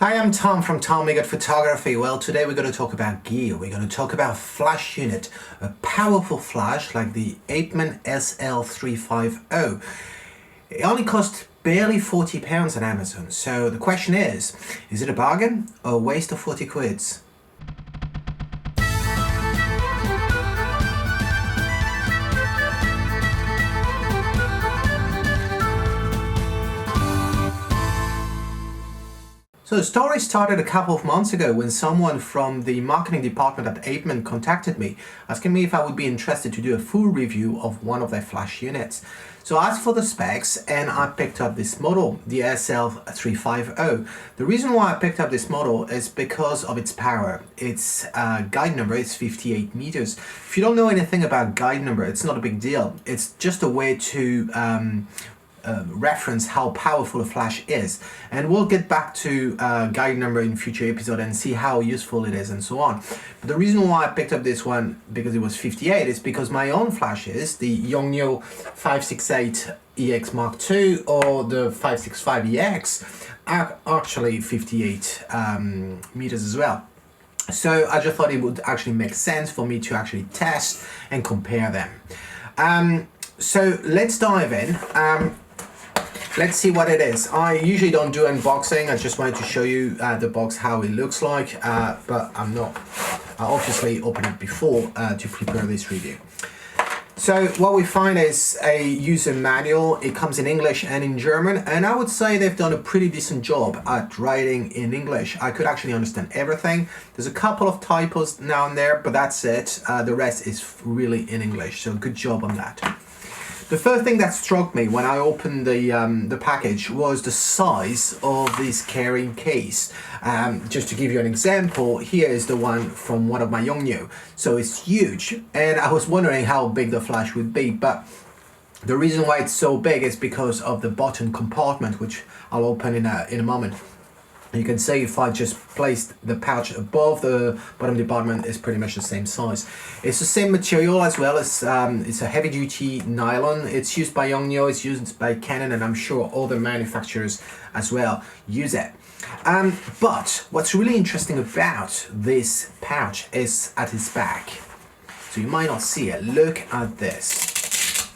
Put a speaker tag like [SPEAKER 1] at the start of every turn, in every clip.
[SPEAKER 1] Hi, I'm Tom from Tom Migot Photography. Well, today we're going to talk about gear. We're going to talk about flash unit, a powerful flash like the Apeman SL350. It only cost barely £40 on Amazon. So the question is it a bargain or a waste of 40 quids? So the story started a couple of months ago when someone from the marketing department at Apeman contacted me, asking me if I would be interested to do a full review of one of their flash units. So I asked for the specs and I picked up this model, the SL350. The reason why I picked up this model is because of its power. Its guide number is 58 meters. If you don't know anything about guide number, it's not a big deal. It's just a way to reference how powerful a flash is, and we'll get back to guide number in future episode and see how useful it is and so on. But the reason why I picked up this one because it was 58 is because my own flashes, the Yongnuo 568 EX Mark II or the 565 EX, are actually 58 meters as well. So I just thought it would actually make sense for me to actually test and compare them. So let's dive in. Let's see what it is. I usually don't do unboxing. I just wanted to show you the box, how it looks like, but I obviously opened it before to prepare this review. So what we find is a user manual. It comes in English and in German, and I would say they've done a pretty decent job at writing in English. I could actually understand everything. There's a couple of typos now and there, but that's it. The rest is really in English, so good job on that. The first thing that struck me when I opened the package was the size of this carrying case. Just to give you an example, here is the one from one of my Yongnuo. So it's huge, and I was wondering how big the flash would be, but the reason why it's so big is because of the bottom compartment, which I'll open in a moment. You can see if I just placed the pouch above the bottom department, it's pretty much the same size. It's the same material as well. It's a heavy duty nylon. It's used by Yongnuo, it's used by Canon, and I'm sure other manufacturers as well use it. But what's really interesting about this pouch is at its back. So you might not see it. Look at this.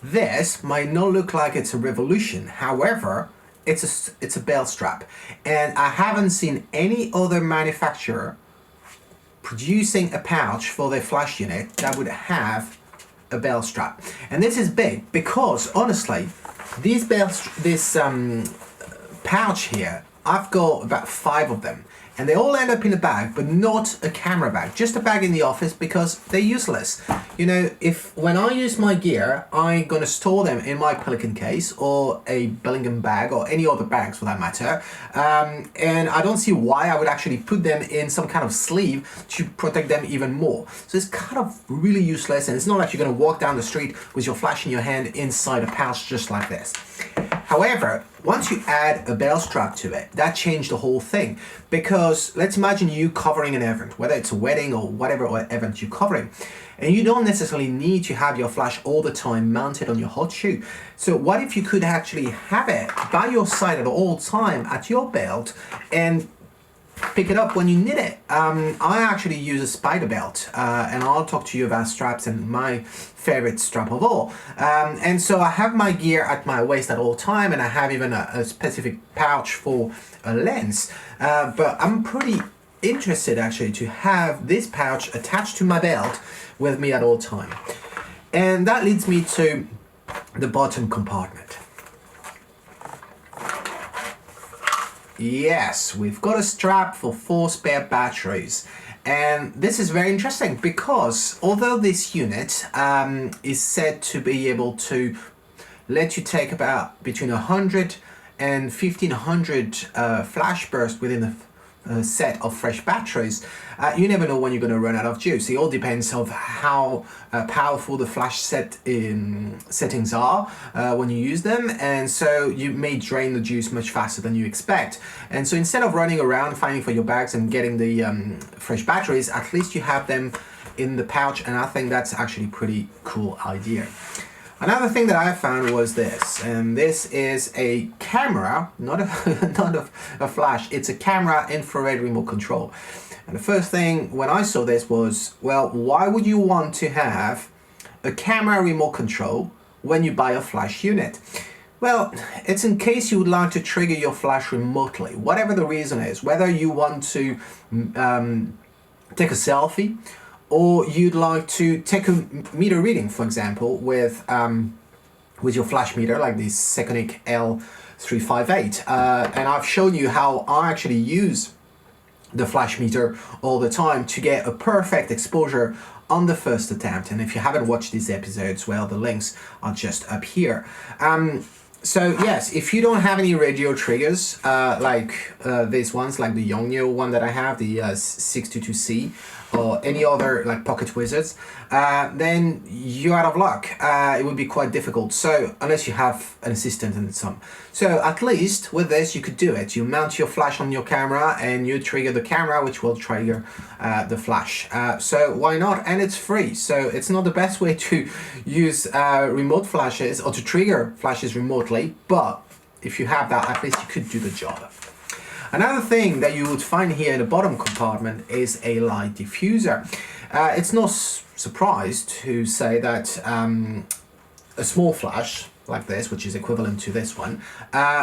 [SPEAKER 1] This might not look like it's a revolution. However, it's a belt strap, and I haven't seen any other manufacturer producing a pouch for their flash unit that would have a belt strap. And this is big because honestly, this pouch here, I've got about 5 of them, and they all end up in a bag, but not a camera bag, just a bag in the office because they're useless. You know, when I use my gear, I'm gonna store them in my Pelican case or a Bellingham bag or any other bags for that matter. And I don't see why I would actually put them in some kind of sleeve to protect them even more. So it's kind of really useless, and it's not like you're gonna walk down the street with your flash in your hand inside a pouch just like this. However, once you add a belt strap to it, that changed the whole thing, because let's imagine you covering an event, whether it's a wedding or whatever event you're covering, and you don't necessarily need to have your flash all the time mounted on your hot shoe. So what if you could actually have it by your side at all time at your belt and pick it up when you need it? I actually use a spider belt, and I'll talk to you about straps and my favorite strap of all. And so I have my gear at my waist at all time, and I have even a specific pouch for a lens. But I'm pretty interested actually to have this pouch attached to my belt with me at all time. And that leads me to the bottom compartment. Yes, we've got a strap for 4 spare batteries, and this is very interesting because although this unit is said to be able to let you take about between 100 and 1500 flash bursts within a set of fresh batteries, you never know when you're going to run out of juice. It all depends on how powerful the flash settings are when you use them, and so you may drain the juice much faster than you expect. And so instead of running around finding for your bags and getting the fresh batteries, at least you have them in the pouch, and I think that's actually a pretty cool idea. Another thing that I found was this, and this is a camera, not a flash, it's a camera infrared remote control. And the first thing when I saw this was, well, why would you want to have a camera remote control when you buy a flash unit? Well, it's in case you would like to trigger your flash remotely, whatever the reason is, whether you want to take a selfie, or you'd like to take a meter reading, for example, with your flash meter, like the Seconic SL350. And I've shown you how I actually use the flash meter all the time to get a perfect exposure on the first attempt. And if you haven't watched these episodes, well, the links are just up here. So yes, if you don't have any radio triggers, like these ones, like the Yongnuo one that I have, the 622C, or any other like pocket wizards, then you're out of luck. It would be quite difficult. So unless you have an assistant and some. So at least with this, you could do it. You mount your flash on your camera and you trigger the camera, which will trigger the flash. So why not? And it's free. So it's not the best way to use remote flashes or to trigger flashes remotely, but if you have that, at least you could do the job. Another thing that you would find here in the bottom compartment is a light diffuser. It's no surprise to say that a small flash like this, which is equivalent to this one,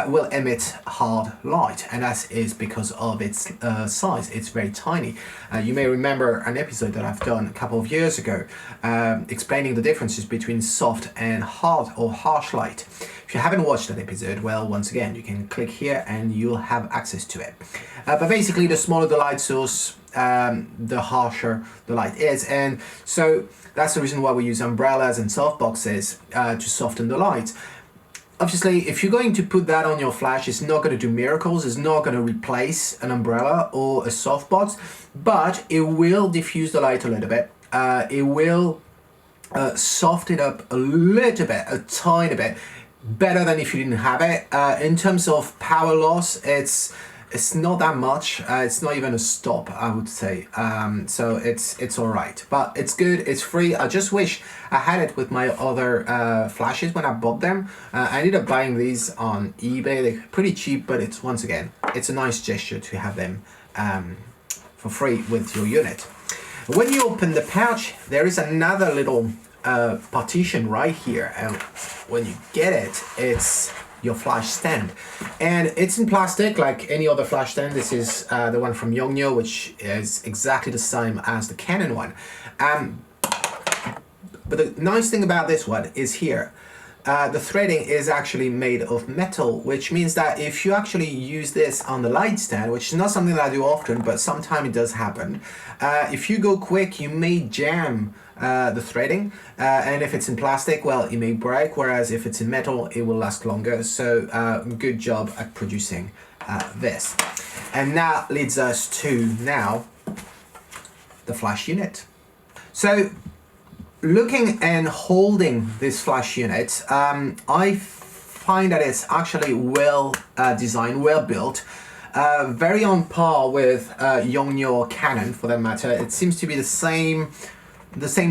[SPEAKER 1] will emit hard light, and that is because of its size. It's very tiny. You may remember an episode that I've done a couple of years ago explaining the differences between soft and hard or harsh light. If you haven't watched that episode, well, once again, you can click here and you'll have access to it. But basically, the smaller the light source, the harsher the light is, and so that's the reason why we use umbrellas and softboxes to soften the light. Obviously, if you're going to put that on your flash, it's not going to do miracles. It's not going to replace an umbrella or a softbox, but it will diffuse the light a little bit. It will soften it up a little bit, a tiny bit, better than if you didn't have it. In terms of power loss, it's not that much. It's not even a stop, I would say. So it's all right, but it's good. It's free. I just wish I had it with my other flashes when I bought them. I ended up buying these on eBay. They're pretty cheap, but it's, once again, it's a nice gesture to have them for free with your unit. When you open the pouch, there is another little partition right here, and when you get it, it's your flash stand, and it's in plastic like any other flash stand. This is the one from Yongnuo, which is exactly the same as the Canon one. But the nice thing about this one is here, the threading is actually made of metal, which means that if you actually use this on the light stand, which is not something that I do often, but sometimes it does happen, if you go quick, you may jam the threading, and if it's in plastic, well, it may break, whereas if it's in metal, it will last longer. So good job at producing this. And that leads us to now the flash unit. So looking and holding this flash unit, I find that it's actually well designed, well built, very on par with Yongnuo or Canon for that matter. It seems to be the same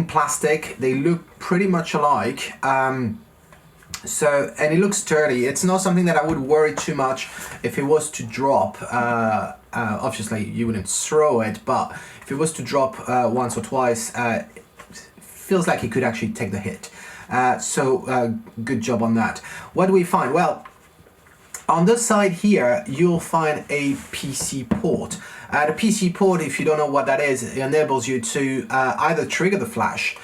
[SPEAKER 1] plastic. They look pretty much alike. So, and it looks sturdy. It's not something that I would worry too much if it was to drop. Obviously, you wouldn't throw it, but if it was to drop once or twice, it feels like it could actually take the hit. So, good job on that. What do we find? Well, on this side here, you'll find a PC port. The PC port, if you don't know what that is, it enables you to either trigger the flash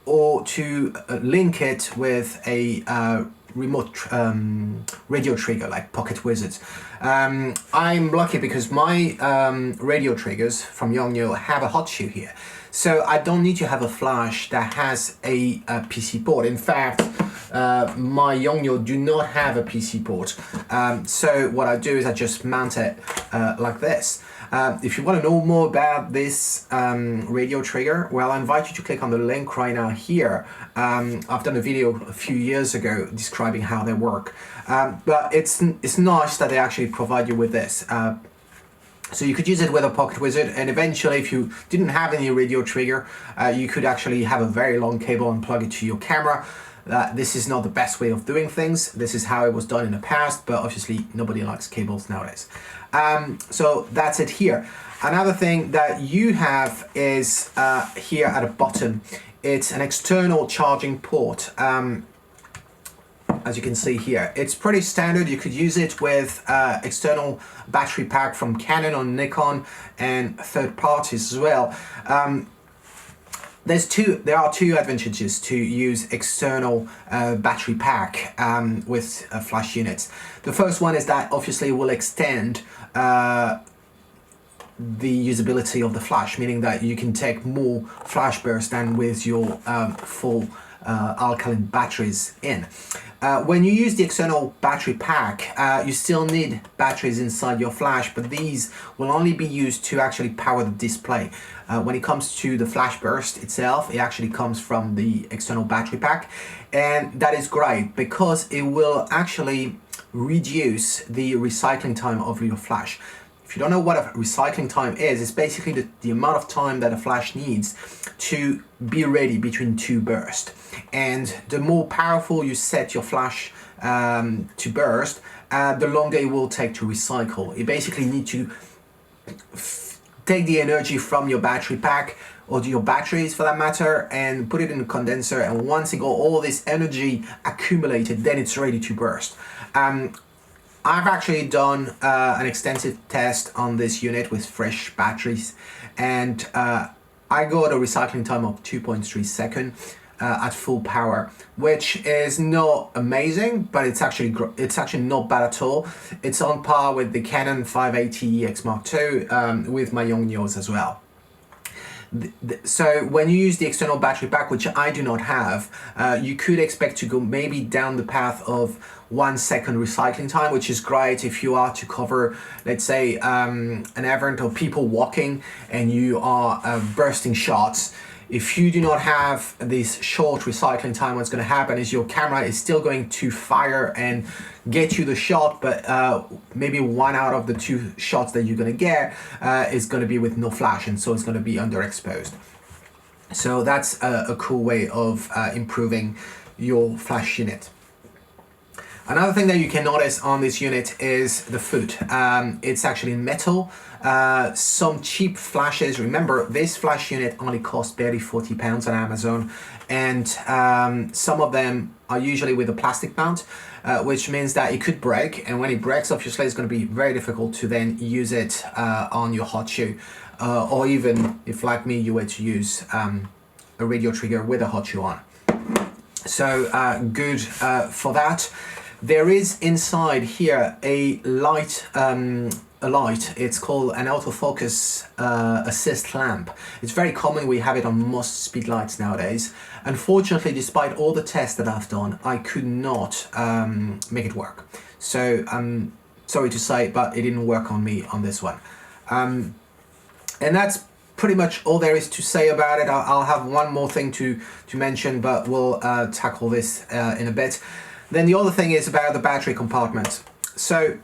[SPEAKER 1] or to link it with a remote radio trigger like Pocket Wizards. I'm lucky because my radio triggers from Yongnuo have a hot shoe here. So I don't need to have a flash that has a PC port. In fact, my Yongnuo do not have a PC port. So what I do is I just mount it like this. If you want to know more about this radio trigger, well, I invite you to click on the link right now here. I've done a video a few years ago describing how they work. But it's nice that they actually provide you with this. So you could use it with a Pocket Wizard, and eventually if you didn't have any radio trigger, you could actually have a very long cable and plug it to your camera. that this is not the best way of doing things. This is how it was done in the past, but obviously nobody likes cables nowadays. So that's it here. Another thing that you have is here at the bottom. It's an external charging port. As you can see here, it's pretty standard. You could use it with external battery pack from Canon or Nikon and third parties as well. There are two advantages to use external battery pack with flash units. The first one is that obviously it will extend the usability of the flash, meaning that you can take more flash burst than with your full alkaline batteries in. When you use the external battery pack, you still need batteries inside your flash, but these will only be used to actually power the display. When it comes to the flash burst itself, it actually comes from the external battery pack, and that is great because it will actually reduce the recycling time of your flash. If you don't know what a recycling time is, it's basically the amount of time that a flash needs to be ready between two bursts. And the more powerful you set your flash to burst, the longer it will take to recycle. You basically need to take the energy from your battery pack, or your batteries for that matter, and put it in a condenser, and once it got all this energy accumulated, then it's ready to burst. I've actually done an extensive test on this unit with fresh batteries, and I got a recycling time of 2.3 seconds at full power, which is not amazing, but it's actually not bad at all. It's on par with the Canon 580EX Mark II with my Yongnuos as well. So when you use the external battery pack, which I do not have, you could expect to go maybe down the path of 1 second recycling time, which is great if you are to cover, let's say, an event or people walking and you are bursting shots. If you do not have this short recycling time, what's going to happen is your camera is still going to fire and get you the shot, but maybe one out of the two shots that you're going to get is going to be with no flash, and so it's going to be underexposed. So that's a cool way of improving your flash unit. Another thing that you can notice on this unit is the foot. It's actually metal. Some cheap flashes, remember this flash unit only costs barely £40 on Amazon, and some of them are usually with a plastic mount, which means that it could break, and when it breaks, obviously it's going to be very difficult to then use it on your hot shoe, or even if, like me, you were to use a radio trigger with a hot shoe on. So good for that. There is inside here a light. It's called an autofocus assist lamp. It's very common. We have it on most speed lights nowadays. Unfortunately, despite all the tests that I've done, I could not make it work. So I'm sorry to say, but it didn't work on me on this one. And that's pretty much all there is to say about it. I'll have one more thing to mention, but we'll tackle this in a bit. Then the other thing is about the battery compartment. So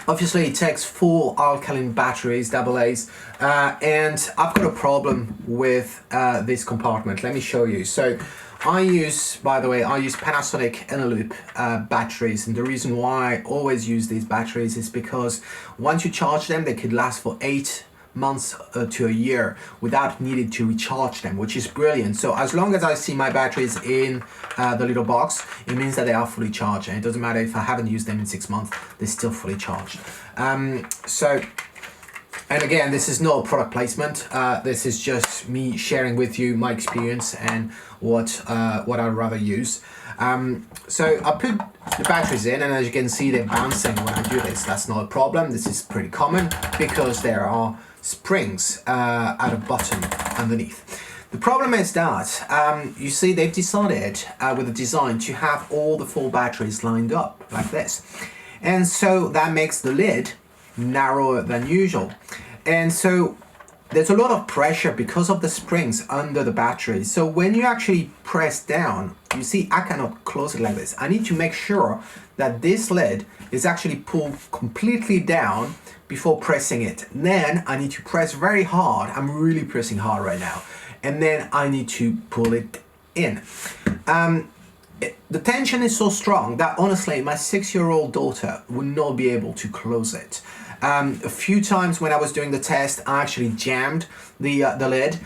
[SPEAKER 1] obviously it takes 4 alkaline batteries, AA's, and I've got a problem with this compartment. Let me show you. So I use Panasonic Eneloop batteries, and the reason why I always use these batteries is because once you charge them, they could last for 8 months to a year without needing to recharge them, which is brilliant. So as long as I see my batteries in the little box, it means that they are fully charged, and it doesn't matter if I haven't used them in 6 months, they're still fully charged. And again, this is not product placement. This is just me sharing with you my experience and what I'd rather use. So I put the batteries in, and as you can see, they're bouncing when I do this. That's not a problem. This is pretty common because there are springs at the bottom underneath. The problem is that you see they've decided with the design to have all the 4 batteries lined up like this, and so that makes the lid narrower than usual, and so there's a lot of pressure because of the springs under the battery. So when you actually press down, you see I cannot close it like this. I need to make sure that this lid is actually pulled completely down before pressing it. Then I need to press very hard. I'm really pressing hard right now. And then I need to pull it in. The tension is so strong that honestly my 6-year-old daughter would not be able to close it. A few times when I was doing the test, I actually jammed the lid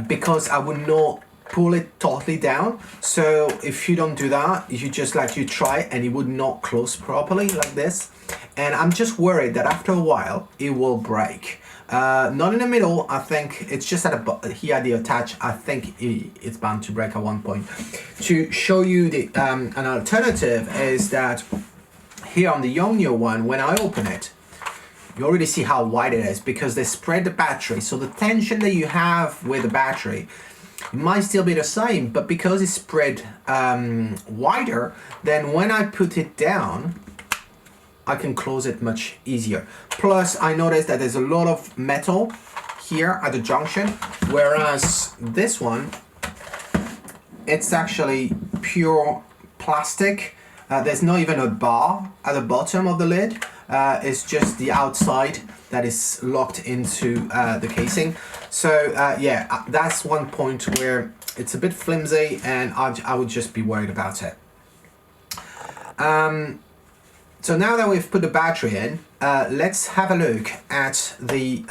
[SPEAKER 1] because I would not pull it totally down. So if you don't do that, you just you try and it would not close properly like this. And I'm just worried that after a while it will break. Not in the middle. I think it's just at here the attach. I think it's bound to break at one point. To show you the an alternative is that here on the Yongnuo one, when I open it, you already see how wide it is because they spread the battery. So the tension that you have with the battery might still be the same, but because it's spread wider, then when I put it down, I can close it much easier. Plus, I noticed that there's a lot of metal here at the junction, whereas this one, it's actually pure plastic. There's not even a bar at the bottom of the lid. It's just the outside that is locked into the casing. So yeah, that's one point where it's a bit flimsy and I would just be worried about it. So now that we've put the battery in, let's have a look at the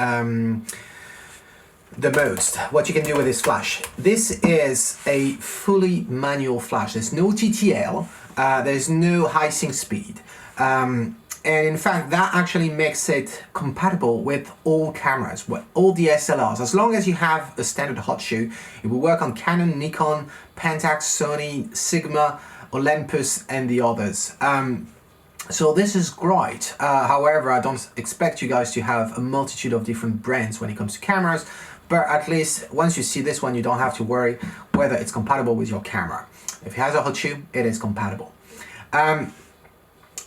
[SPEAKER 1] modes, what you can do with this flash. This is a fully manual flash. There's no TTL, there's no high sync speed. And in fact, that actually makes it compatible with all cameras, with all the SLRs. As long as you have a standard hot shoe, it will work on Canon, Nikon, Pentax, Sony, Sigma, Olympus, and the others. So this is great. However, I don't expect you guys to have a multitude of different brands when it comes to cameras, but at least once you see this one, you don't have to worry whether it's compatible with your camera. If it has a hot shoe, it is compatible.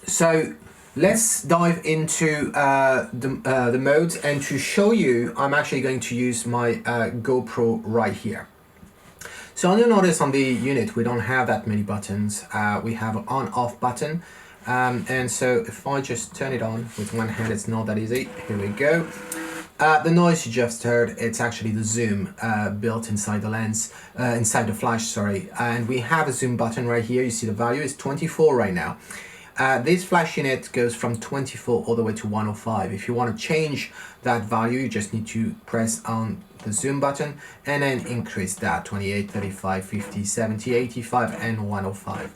[SPEAKER 1] So let's dive into the modes, and to show you, I'm actually going to use my GoPro right here. So you'll notice on the unit, we don't have that many buttons. We have an on-off button. And so if I just turn it on with one hand, it's not that easy. Here we go. The noise you just heard, it's actually the zoom built inside the lens, inside the flash, sorry. And we have a zoom button right here. You see the value is 24 right now. This flash unit goes from 24 all the way to 105. If you want to change that value, you just need to press on the zoom button and then increase that 28, 35, 50, 70, 85 and 105.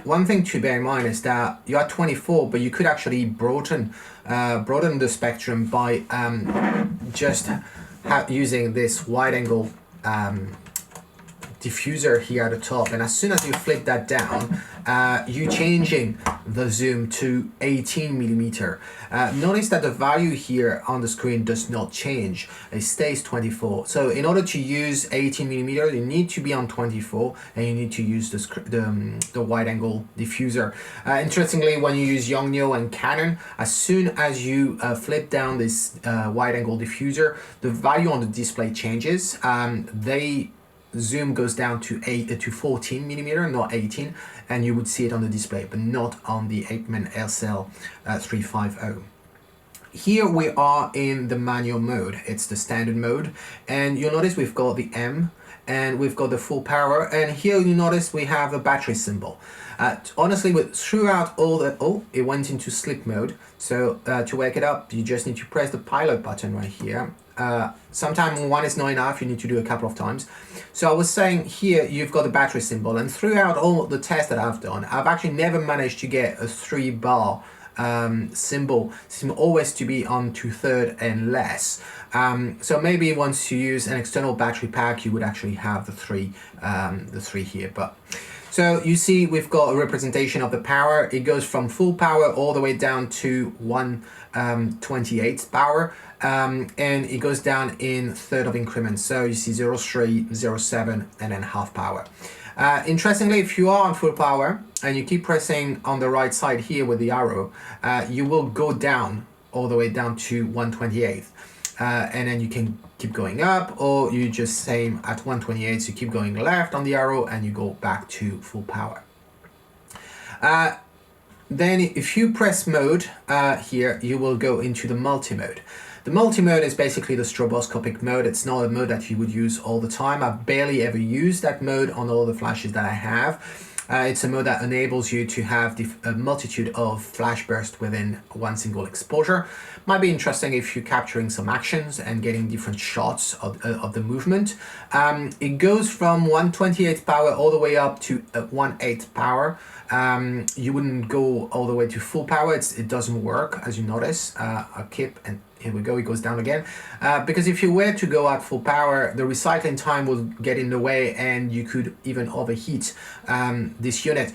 [SPEAKER 1] One thing to bear in mind is that you're at 24, but you could actually broaden the spectrum by just using this wide angle diffuser here at the top, and as soon as you flip that down, you're changing the zoom to 18mm. Notice that the value here on the screen does not change, it stays 24. So in order to use 18mm, you need to be on 24 and you need to use the wide angle diffuser. Interestingly, when you use Yongnuo and Canon, as soon as you flip down this wide angle diffuser, the value on the display changes. Zoom goes down to 14mm, not 18, and you would see it on the display, but not on the Apeman SL350. Here we are in the manual mode. It's the standard mode, and you'll notice we've got the M and we've got the full power, and here you notice we have a battery symbol. Honestly, throughout all the it went into sleep mode. So to wake it up, you just need to press the pilot button right here. Sometimes one is not enough, you need to do a couple of times. So I was saying here you've got the battery symbol, and throughout all the tests that I've done, I've actually never managed to get a 3-bar symbol. It seems always to be on 2/3 and less. So maybe once you use an external battery pack, you would actually have the three here. But so you see we've got a representation of the power. It goes from full power all the way down to 1/28 power. And it goes down in third of increments. So you see 0.3, 0.7, and then half power. Interestingly, if you are on full power and you keep pressing on the right side here with the arrow, you will go down all the way down to 1/28. And then you can keep going up, or you just same at 1/28, so you keep going left on the arrow and you go back to full power. Then if you press mode here, you will go into the multi-mode. The multi-mode is basically the stroboscopic mode. It's not a mode that you would use all the time. I've barely ever used that mode on all the flashes that I have. It's a mode that enables you to have a multitude of flash bursts within one single exposure. Might be interesting if you're capturing some actions and getting different shots of the movement. It goes from 1/28th power all the way up to 1/8 power. You wouldn't go all the way to full power. It doesn't work, as you notice. I'll keep, and here we go, it goes down again. Because if you were to go at full power, the recycling time will get in the way and you could even overheat this unit.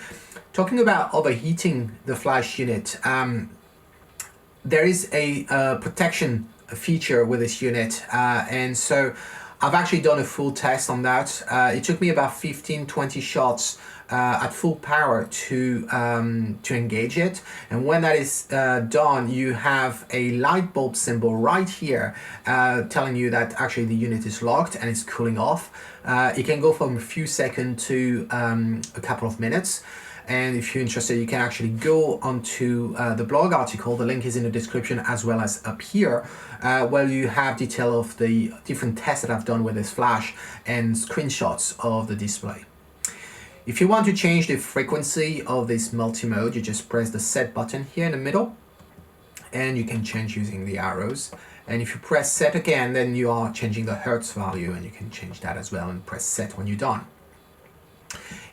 [SPEAKER 1] Talking about overheating the flash unit, there is a protection feature with this unit. And so I've actually done a full test on that. It took me about 15-20 shots at full power to engage it, and when that is done, you have a light bulb symbol right here telling you that actually the unit is locked and it's cooling off. It can go from a few seconds to a couple of minutes. And if you're interested, you can actually go onto the blog article. The link is in the description as well as up here, where you have detail of the different tests that I've done with this flash and screenshots of the display. If you want to change the frequency of this multi-mode, you just press the set button here in the middle, and you can change using the arrows. And if you press set again, then you are changing the hertz value, and you can change that as well and press set when you're done.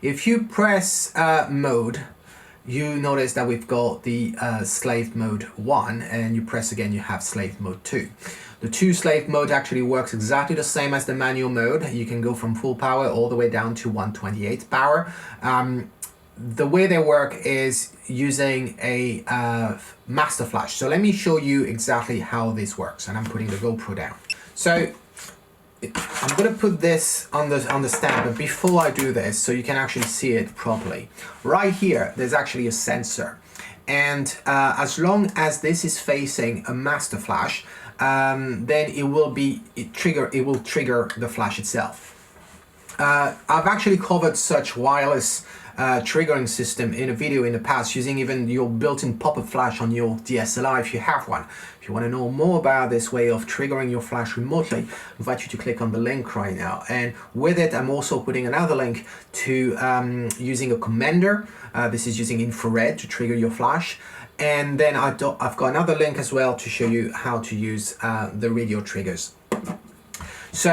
[SPEAKER 1] If you press mode, you notice that we've got the slave mode 1, and you press again, you have slave mode 2. The 2 slave mode actually works exactly the same as the manual mode. You can go from full power all the way down to 1/28th power. The way they work is using a master flash. So let me show you exactly how this works, and I'm putting the GoPro down. So I'm going to put this on the stand, but before I do this, so you can actually see it properly, right here there's actually a sensor, and as long as this is facing a master flash, then it will trigger the flash itself. I've actually covered such wireless triggering system in a video in the past, using even your built-in pop-up flash on your DSLR if you have one. If you want to know more about this way of triggering your flash remotely, I invite you to click on the link right now. And with it, I'm also putting another link to using a commander. This is using infrared to trigger your flash. And then I've got another link as well to show you how to use the radio triggers. So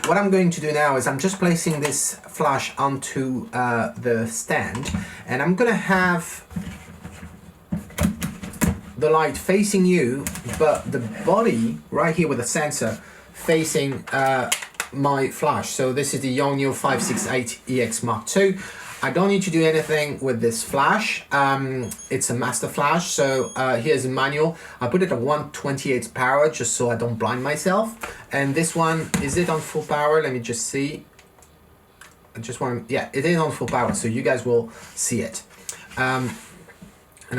[SPEAKER 1] what I'm going to do now is I'm just placing this flash onto the stand, and I'm going to have the light facing you, but the body right here with the sensor facing my flash. So this is the Yongnuo 568EX Mark II. I don't need to do anything with this flash. It's a master flash, so here's a manual. I put it at 1/28th power just so I don't blind myself. And this one, is it on full power? Let me just see. Yeah, it is on full power, so you guys will see it. And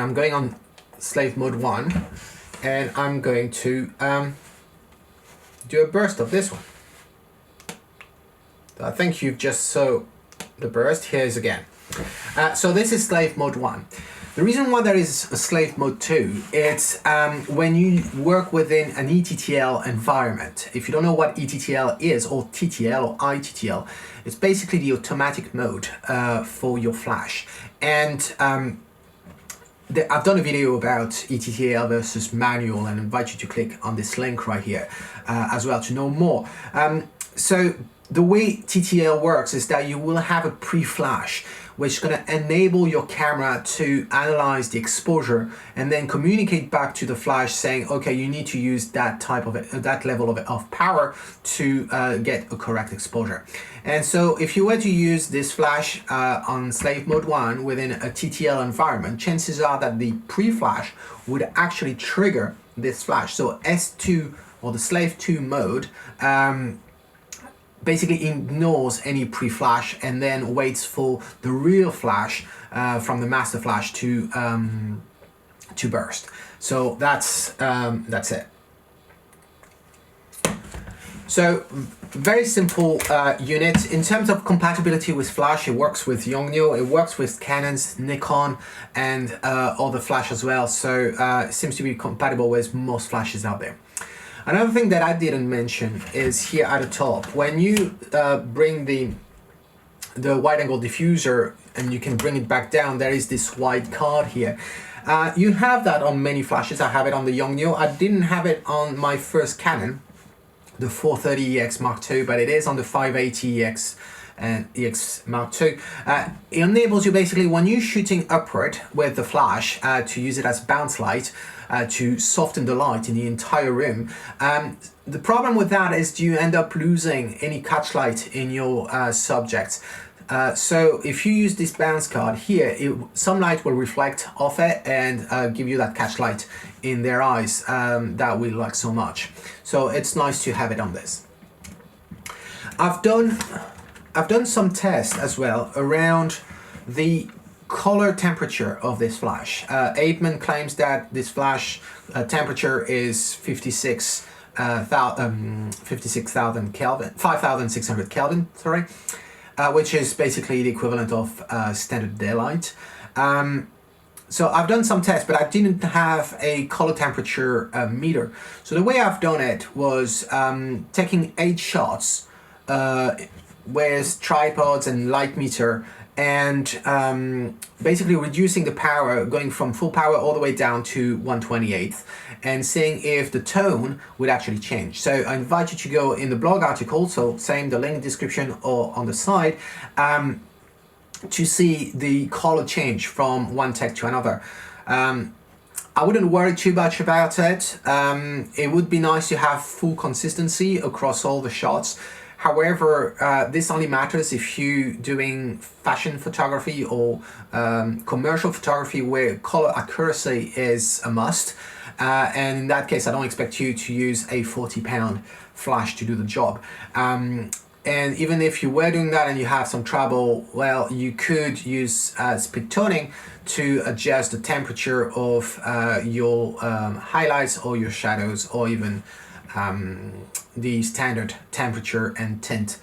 [SPEAKER 1] I'm going on slave mode 1, and I'm going to do a burst of this one. So I think you've just saw the burst. Here is again. So this is slave mode 1. The reason why there is a slave mode 2, it's when you work within an ETTL environment. If you don't know what ETTL is, or TTL or ITTL, it's basically the automatic mode for your flash. And I've done a video about ETTL versus manual, and I invite you to click on this link right here as well to know more. So the way TTL works is that you will have a pre-flash, which is going to enable your camera to analyze the exposure and then communicate back to the flash saying, okay, you need to use that level of power to get a correct exposure. And so if you were to use this flash on slave mode 1 within a TTL environment, chances are that the pre-flash would actually trigger this flash. So S2, or the slave 2 mode, basically ignores any pre-flash and then waits for the real flash from the master flash to burst. So that's it. So very simple unit. In terms of compatibility with flash, it works with Yongnuo, it works with Canon's, Nikon, and other flash as well. So it seems to be compatible with most flashes out there. Another thing that I didn't mention is here at the top. When you bring the wide angle diffuser and you can bring it back down, there is this white card here. You have that on many flashes. I have it on the Yongnuo. I didn't have it on my first Canon, the 430EX Mark II, but it is on the 580EX and EX Mark II. It enables you basically, when you're shooting upward with the flash, to use it as bounce light, to soften the light in the entire room. The problem with that is you end up losing any catch light in your subjects. So if you use this bounce card here, some light will reflect off it and give you that catch light in their eyes that we like so much. So it's nice to have it on this. I've done some tests as well around the color temperature of this flash. Apeman claims that this flash temperature is 56,000 Kelvin, 5,600 Kelvin, sorry, which is basically the equivalent of standard daylight. So I've done some tests, but I didn't have a color temperature meter. So the way I've done it was taking 8 shots with tripods and light meter, and basically reducing the power, going from full power all the way down to 1/28th, and seeing if the tone would actually change. So I invite you to go in the blog article, so same, the link description or on the side, to see the color change from one take to another. I wouldn't worry too much about it. It would be nice to have full consistency across all the shots. However, this only matters if you're doing fashion photography or commercial photography where color accuracy is a must. And in that case, I don't expect you to use a 40-pound flash to do the job. And even if you were doing that and you have some trouble, well, you could use speed toning to adjust the temperature of your highlights or your shadows, or even the standard temperature and tint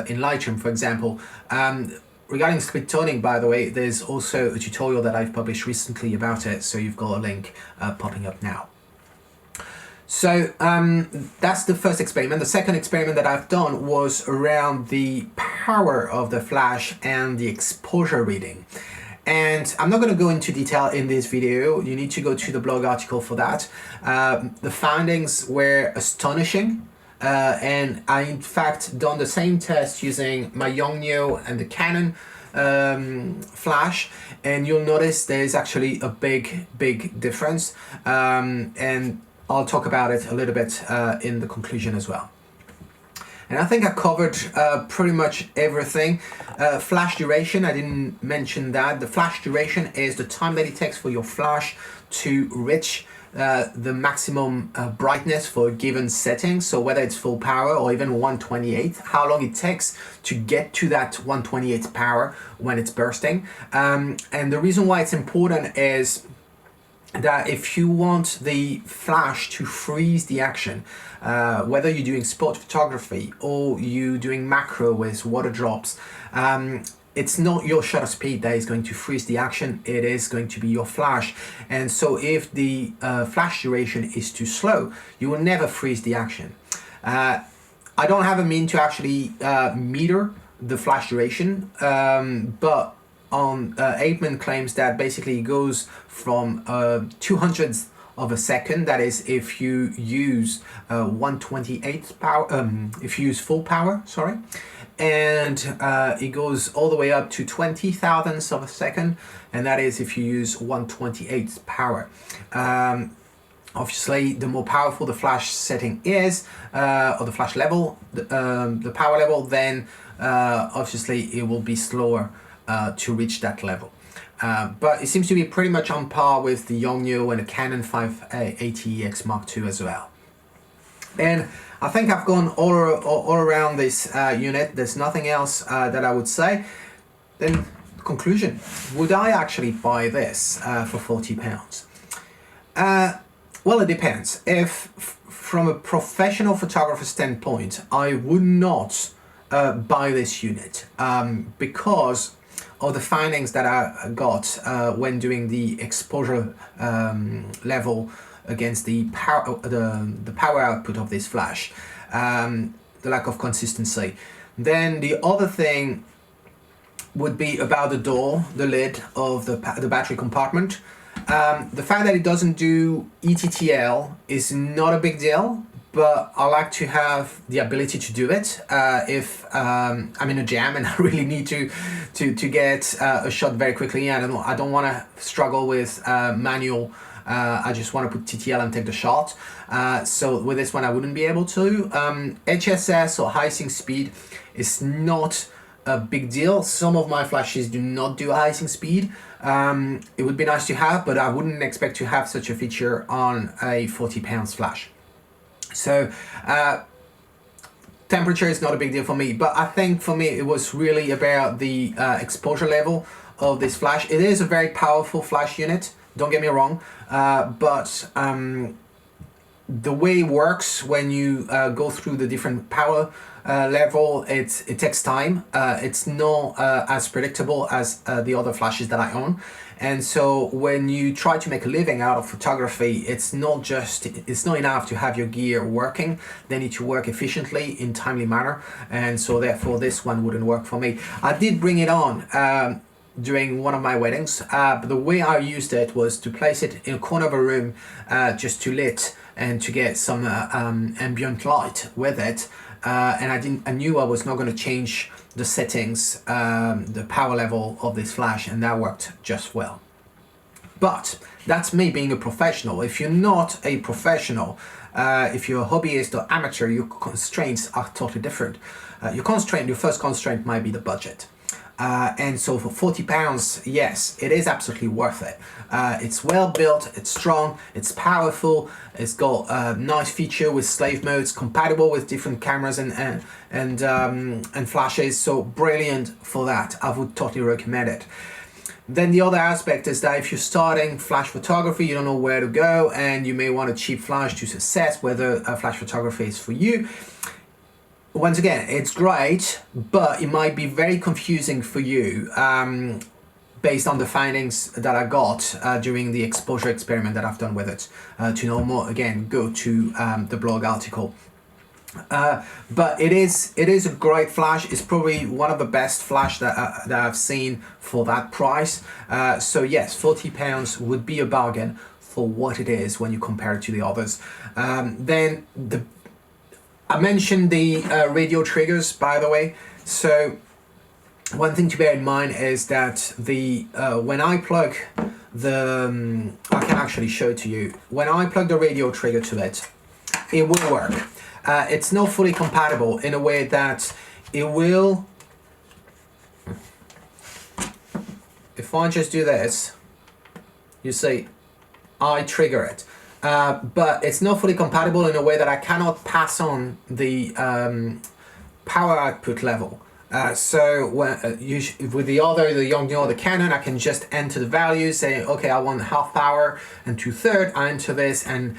[SPEAKER 1] in Lightroom, for example. Regarding speed toning, by the way, there's also a tutorial that I've published recently about it, so you've got a link popping up now. So that's the first experiment. The second experiment that I've done was around the power of the flash and the exposure reading. And I'm not going to go into detail in this video. You need to go to the blog article for that. The findings were astonishing. And I in fact done the same test using my Yongnuo and the Canon flash, and you'll notice there's actually a big difference, and I'll talk about it a little bit in the conclusion as well. And I think I covered pretty much everything. Flash duration, I didn't mention that. The flash duration is the time that it takes for your flash to reach the maximum brightness for a given setting. So whether it's full power or even 1/28, how long it takes to get to that 1/28 power when it's bursting. And the reason why it's important is that if you want the flash to freeze the action, whether you're doing sport photography or you're doing macro with water drops, it's not your shutter speed that is going to freeze the action, it is going to be your flash. And so if the flash duration is too slow, you will never freeze the action. I don't have a mean to actually meter the flash duration, but on Apeman claims that basically it goes from 200th of a second, that is if you use 1/28 power, if you use full power, sorry, and it goes all the way up to 20 thousandths of a second, and that is if you use 1/28 power. Obviously, the more powerful the flash setting is, or the flash level, the power level, then obviously it will be slower to reach that level. But it seems to be pretty much on par with the Yongnuo and the Canon 580EX Mark II as well. And I think I've gone all around this unit. There's nothing else that I would say. Then conclusion, would I actually buy this for £40? Well, it depends. If from a professional photographer standpoint, I would not buy this unit because of the findings that I got when doing the exposure level against the power output of this flash, the lack of consistency. Then the other thing would be about the door, the lid of the battery compartment. The fact that it doesn't do ETTL is not a big deal, but I like to have the ability to do it if I'm in a jam and I really need to get a shot very quickly. I don't want to struggle with manual. I just want to put TTL and take the shot. So with this one, I wouldn't be able to. HSS or high sync speed is not a big deal. Some of my flashes do not do high sync speed. It would be nice to have, but I wouldn't expect to have such a feature on a 40 pounds flash. So temperature is not a big deal for me, but I think for me it was really about the exposure level of this flash. It is a very powerful flash unit, don't get me wrong, but the way it works when you go through the different power level, it takes time. It's not as predictable as the other flashes that I own. And so when you try to make a living out of photography, it's not enough to have your gear working. They need to work efficiently in timely manner. And so therefore this one wouldn't work for me. I did bring it on during one of my weddings, but the way I used it was to place it in a corner of a room just to lit and to get some ambient light with it. And I knew I was not going to change the settings, the power level of this flash, and that worked just well. But that's me being a professional. If you're not a professional, if you're a hobbyist or amateur, your constraints are totally different. Your first constraint might be the budget. And so for 40 pounds, yes, it is absolutely worth it. It's well built, it's strong, it's powerful, it's got a nice feature with slave modes, compatible with different cameras and flashes, so brilliant for that. I would totally recommend it. Then the other aspect is that if you're starting flash photography, you don't know where to go, and you may want a cheap flash to assess whether flash photography is for you. Once again, it's great, but it might be very confusing for you based on the findings that I got during the exposure experiment that I've done with it. To know more, again, go to the blog article. But it is a great flash. It's probably one of the best flash that I've seen for that price. So yes, 40 pounds would be a bargain for what it is when you compare it to the others. Then I mentioned the radio triggers, by the way. So one thing to bear in mind is that when I plug the, I can actually show it to you. When I plug the radio trigger to it, it will work. It's not fully compatible in a way that it will, if I just do this, you see, I trigger it. But it's not fully compatible in a way that I cannot pass on the power output level. So with the Yongnuo or the Canon, I can just enter the values, say, okay, I want half power and 2/3. I enter this and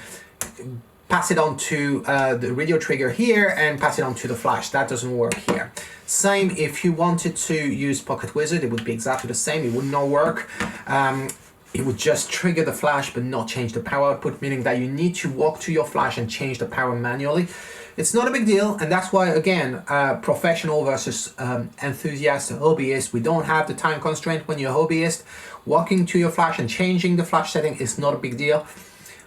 [SPEAKER 1] pass it on to the radio trigger here and pass it on to the flash. That doesn't work here. Same if you wanted to use Pocket Wizard, it would be exactly the same. It would not work. It would just trigger the flash but not change the power output, meaning that you need to walk to your flash and change the power manually. It's not a big deal, and that's why, again, professional versus enthusiast, hobbyist, we don't have the time constraint when you're a hobbyist. Walking to your flash and changing the flash setting is not a big deal.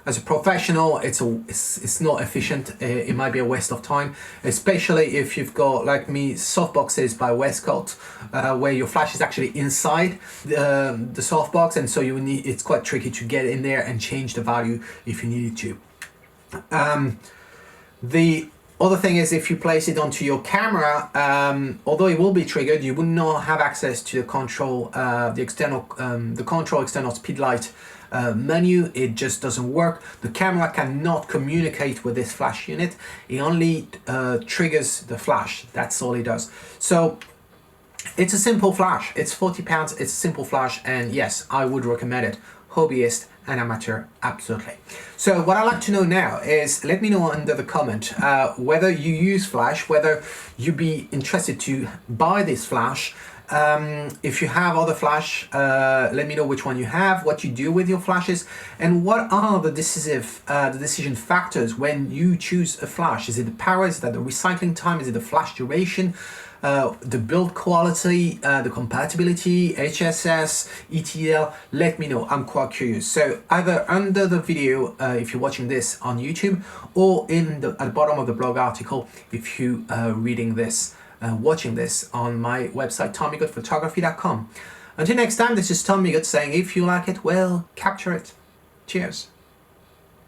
[SPEAKER 1] As a professional, it's not efficient. It might be a waste of time, especially if you've got, like me, softboxes by Westcott, where your flash is actually inside the softbox, and so it's quite tricky to get in there and change the value if you needed to. The other thing is, if you place it onto your camera, although it will be triggered, you would not have access to the control, the control external speed light menu. It just doesn't work. The camera cannot communicate with this flash unit. It only triggers the flash. That's all it does. So it's a simple flash. It's 40 pounds. It's a simple flash, and yes, I would recommend it. Hobbyist, an amateur, absolutely. So what I'd like to know now is, let me know under the comment whether you use flash, whether you'd be interested to buy this flash. If you have other flash, let me know which one you have, what you do with your flashes, and what are the decision factors when you choose a flash. Is it the power? Is that the recycling time? Is it the flash duration? The build quality, the compatibility, HSS, ETL, let me know. I'm quite curious. So either under the video, if you're watching this on YouTube, or at the bottom of the blog article, if you are reading this, watching this on my website, tommygotphotography.com. Until next time, this is Tom Migot saying, if you like it, well, capture it. Cheers.